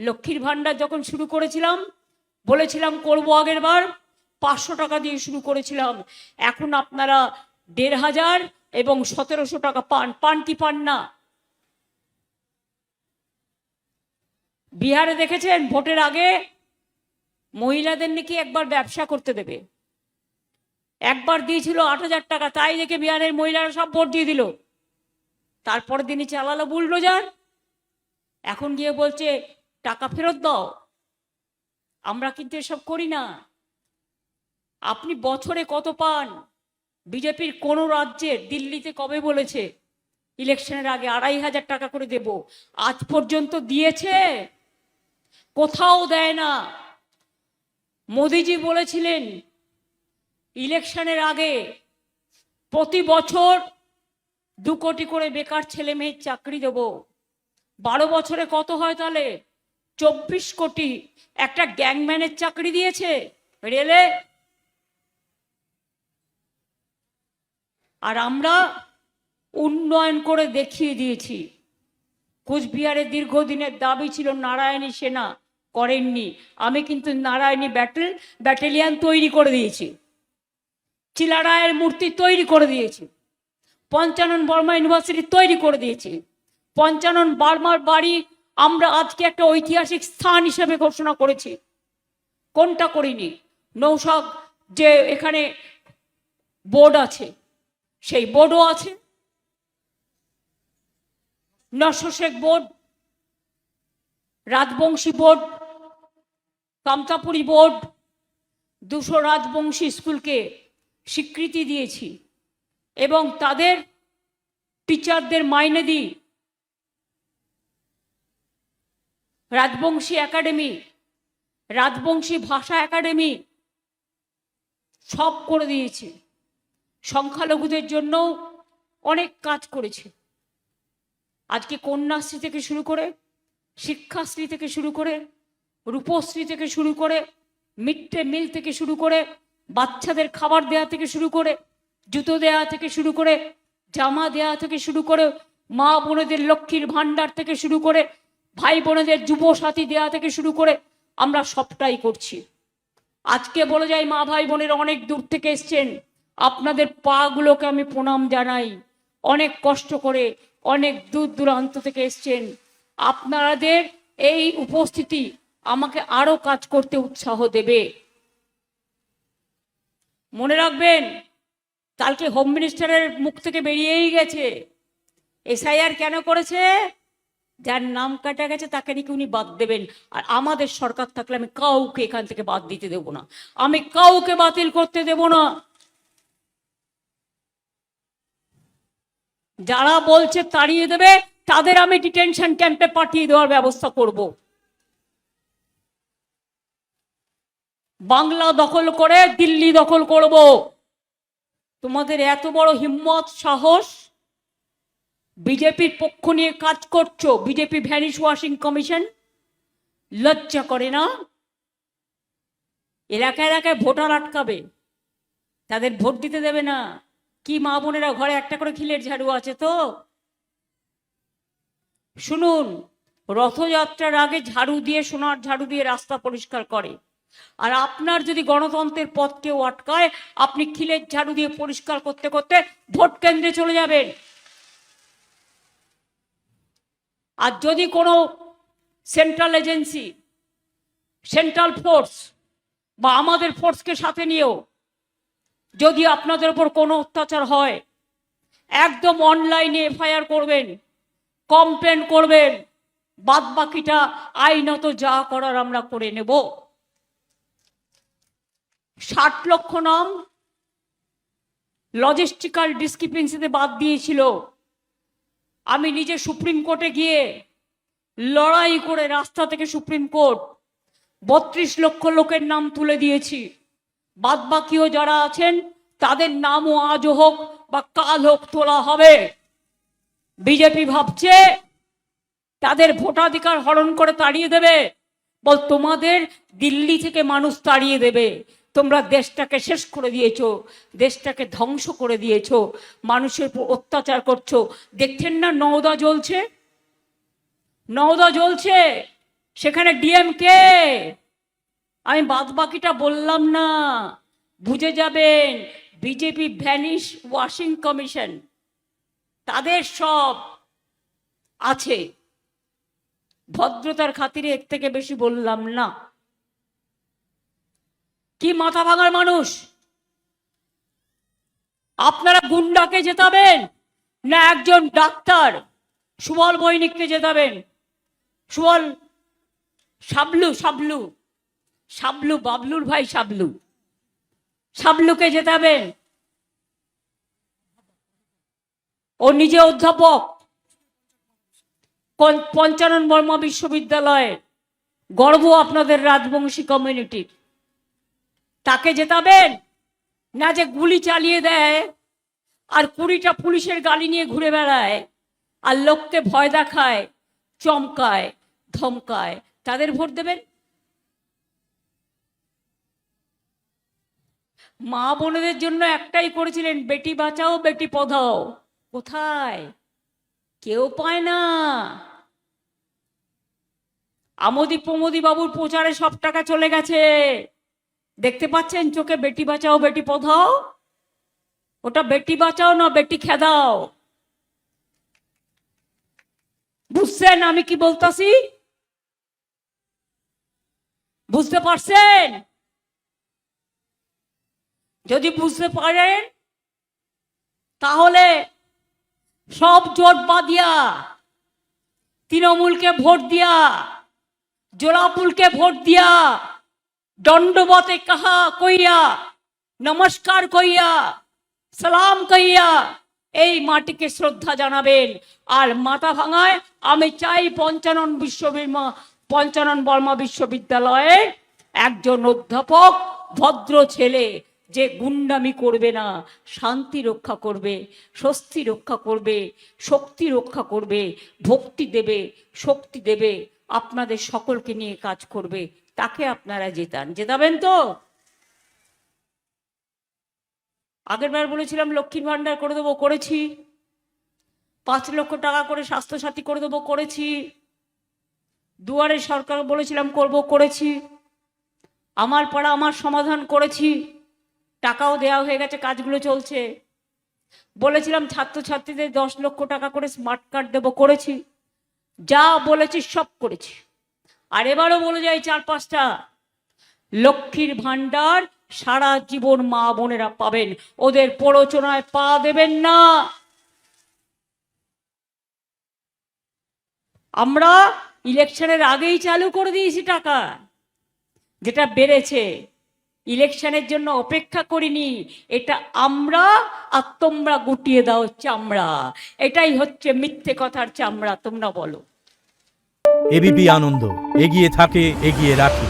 লক্ষ্মীর ভাণ্ডার যখন শুরু করেছিলাম বলেছিলাম করবো, আগের বার 500 টাকা দিয়ে শুরু করেছিলাম, এখন আপনারা 1500 এবং 1700 টাকা পান কি পান না? বিহারে দেখেছেন ভোটের আগে মহিলাদের নাকি একবার ব্যবসা করতে দেবে, একবার দিয়েছিল 8000 টাকা, তাই দেখে বিহারের মহিলারা সব ভোট দিয়ে দিল। তারপরের দিনই চালালো বুলডোজার, এখন গিয়ে বলছে টাকা ফেরত দাও। আমরা কিন্তু এসব করি না। আপনি বছরে কত পান? বিজেপির কোন রাজ্যে, দিল্লিতে কবে বলেছে ইলেকশনের আগে 2500 টাকা করে দেব? আজ পর্যন্ত দিয়েছে? কোথাও দেয় না। মোদিজি বলেছিলেন ইলেকশনের আগে প্রতি বছর 2 কোটি করে বেকার ছেলে মেয়ের চাকরি দেব। 12 বছরে কত হয় তাহলে? 24 কোটি। একটা গ্যাংম্যানের চাকরি দিয়েছে রেলে। আর আমরা উন্নয়ন করে দেখিয়ে দিয়েছি। কোচবিহারের দীর্ঘদিনের দাবি ছিল নারায়ণী সেনা, করেননি। আমি কিন্তু নারায়ণী ব্যাটালিয়ান তৈরি করে দিয়েছি, চিলারায়ের মূর্তি তৈরি করে দিয়েছি, পঞ্চানন বর্মা ইউনিভার্সিটি তৈরি করে দিয়েছি। পঞ্চানন বর্মার বাড়ি আমরা আজকে একটা ঐতিহাসিক স্থান হিসেবে ঘোষণা করেছি। কোনটা করিনি? নৌশাদ যে এখানে বোর্ড আছে সেই বোর্ডও আছে, নশোশেখ board, Rajbanshi board, Kamtapuri board, 200 Rajbanshi স্কুলকে স্বীকৃতি দিয়েছি এবং তাদের টিচারদের মাইনে দিই। রাজবংশী একাডেমি, রাজবংশী ভাষা একাডেমি সব করে দিয়েছে। সংখ্যালঘুদের জন্য অনেক কাজ করেছে। আজকে কন্যাশ্রী থেকে শুরু করে, শিক্ষাশ্রী থেকে শুরু করে, রূপশ্রী থেকে শুরু করে, মিড ডে মিল থেকে শুরু করে, বাচ্চাদের খাবার দেয়া থেকে শুরু করে, জুতো দেয়া থেকে শুরু করে, জামা দেয়া থেকে শুরু করে, মা বোনেদের লক্ষ্মীর ভাণ্ডার থেকে শুরু করে, ভাই বোনেদের যুব সাথী দেয়া থেকে শুরু করে আমরা সবটাই করছি। আজকে বলে যাই, মা ভাই বোনের অনেক দূর থেকে এসছেন, আপনাদের পাগুলোকে আমি প্রণাম জানাই। অনেক কষ্ট করে অনেক দূর দূরান্ত থেকে এসছেন। আপনাদের এই উপস্থিতি আমাকে আরো কাজ করতে উৎসাহ দেবে। মনে রাখবেন, কালকে হোম মিনিস্টারের মুখ থেকে বেরিয়েই গেছে এসআইআর কেন করেছে? যার নাম কাটা গেছে তাকে নাকি উনি বাদ দেবেন। আর আমাদের সরকার থাকলে আমি কাউকে এখান থেকে বাদ দিতে দেব না, আমি কাউকে বাতিল করতে দেব না। যারা বলছে তাড়িয়ে দেবে তাদের আমি ডিটেনশন ক্যাম্পে পাঠিয়ে দেওয়ার ব্যবস্থা করব। বাংলা দখল করে দিল্লি দখল করব। তোমাদের এত বড় হিম্মত, সাহস, বিজেপির পক্ষ নিয়ে কাজ করছো। বিজেপি ভ্যানিশ ওয়াশিং কমিশন লজ্জা করে না? এলাকায় এলাকায় ভোটার আটকাবে, তাদের ভোট দিতে দেবে না। কি মা বোনেরা ঘরে একটা করে খিলের ঝাড়ু আছে তো? শুনুন, রথযাত্রার আগে ঝাড়ু দিয়ে, সোনার ঝাড়ু দিয়ে রাস্তা পরিষ্কার করে। আর আপনার যদি গণতন্ত্রের পথ কেউ আটকায়, আপনি খিলের ঝাড়ু দিয়ে পরিষ্কার করতে করতে ভোট কেন্দ্রে চলে যাবেন। আর যদি কোনো সেন্ট্রাল এজেন্সি, সেন্ট্রাল ফোর্স বা আমাদের ফোর্সকে সাথে নিয়েও যদি আপনাদের উপর কোনো অত্যাচার হয়, একদম অনলাইনে এফআইআর করবেন, কমপ্লেন করবেন। বাদ বাকিটা আইনত যা করার আমরা করে নেব। 60 লক্ষ নাম লজিস্টিক্যাল ডিসক্রিপেন্সিতে বাদ দিয়েছিল। আমি নিজে সুপ্রিম কোর্টে গিয়ে লড়াই করে রাস্তা থেকে সুপ্রিম কোর্ট 32 লক্ষ লোকের নাম তুলে দিয়েছি। বাদ বাকিও যারা আছেন তাদের নামও আজ হোক বা কাল হোক তোলা হবে। বিজেপি ভাবছে তাদের ভোটাধিকার হরণ করে তাড়িয়ে দেবে। বল, তোমাদের দিল্লি থেকে মানুষ তাড়িয়ে দেবে। তোমরা দেশটাকে শেষ করে দিয়েছো, দেশটাকে ধ্বংস করে দিয়েছো, মানুষের উপর অত্যাচার করছো। দেখছেন না নওদা জ্বলছে, নওদা জ্বলছে। সেখানে ডিএমকে, আমি বাদ বাকিটা বললাম না, বুঝে যাবেন। বিজেপি ভ্যানিশ ওয়াশিং কমিশন, তাদের সব আছে। ভদ্রতার খাতিরে এর থেকে বেশি বললাম না। কি মাথা ভাঙার মানুষ! আপনারা গুন্ডাকে জেতাবেন না একজন ডাক্তার সুবল বৈনিককে জেতাবেন? সুবল শাবলু শাবলু শাবলু বাবলুর ভাই শাবলু, শাবলুকে জেতাবেন? ও নিজে অধ্যাপক, পঞ্চানন বর্মা বিশ্ববিদ্যালয়ে, গর্ব আপনাদের রাজবংশী কমিউনিটির। তাকে জেতাবেন? না যে গুলি চালিয়ে দেয় আর 20টা পুলিশের গাড়ি নিয়ে ঘুরে বেড়ায় আর লোককে ভয় দেখায়, চমকায়, ধমকায়, তাদের ভোট দেবেন? মা বোনেদের জন্য একটাই করেছিলেন, বেটি বাঁচাও বেটি পড়াও। কোথায়? কেউ পায় না। আমোদি প্রমোদি বাবুর প্রচারে সব টাকা চলে গেছে, দেখতে পাচ্ছেন চোখে? বেটি বাঁচাও বেটি পড়াও, ওটা বেটি বাঁচাও না, বেটি খেদাও। বুঝছেন আমি কি বলতাছি? বুঝতে পারছেন? যদি বুঝতে পারেন তাহলে সব জোট বাঁধিয়া, তৃণমূলকে ভোট দিয়া, জোড়াফুলকে ভোট দিয়া, দণ্ডবতে কাহা কইয়া, নমস্কার কইয়া, সালাম কইয়া এই মাটিকে শ্রদ্ধা জানাবেন। আর মাথা ভাঙায় আমি চাই পঞ্চানন বর্মা বিশ্ববিদ্যালয়ে একজন অধ্যাপক, ভদ্র ছেলে, যে গুন্ডামি করবে না, শান্তি রক্ষা করবে, স্বস্তি রক্ষা করবে, শক্তি রক্ষা করবে, ভক্তি দেবে, শক্তি দেবে, আপনাদের সকলকে নিয়ে কাজ করবে, তাকে আপনারা জেতাবেন তো? আগের বার বলেছিলাম লক্ষ্মীর ভান্ডার করে দেবো, করেছি। 5 লক্ষ টাকা করে স্বাস্থ্যসাথী করে দেবো, করেছি। দুয়ারে সরকার বলেছিলাম করব, করেছি। আমার পাড়া আমার সমাধান করেছি, টাকাও দেওয়া হয়ে গেছে, কাজগুলো চলছে। বলেছিলাম ছাত্রছাত্রীদের 10 লক্ষ টাকা করে স্মার্ট কার্ড দেবো, করেছি। যা বলেছি সব করেছি। আর এবারও বলে যাই 4-5টা, লক্ষ্মীর ভান্ডার সারা জীবন মা বোনেরা পাবেন, ওদের প্ররোচনায় পা দেবেন না। আমরা ইলেকশনের আগেই চালু করে দিয়েছি টাকা, যেটা বেড়েছে। ইলেকশনের জন্য অপেক্ষা করিনি, এটা আমরা আর তোমরা গুটিয়ে দাও চামড়া। এটাই হচ্ছে মিথ্যে কথার চামড়া, তোমরা বলো। এবিপি আনন্দ, এগিয়ে থাকে, এগিয়ে রাখে।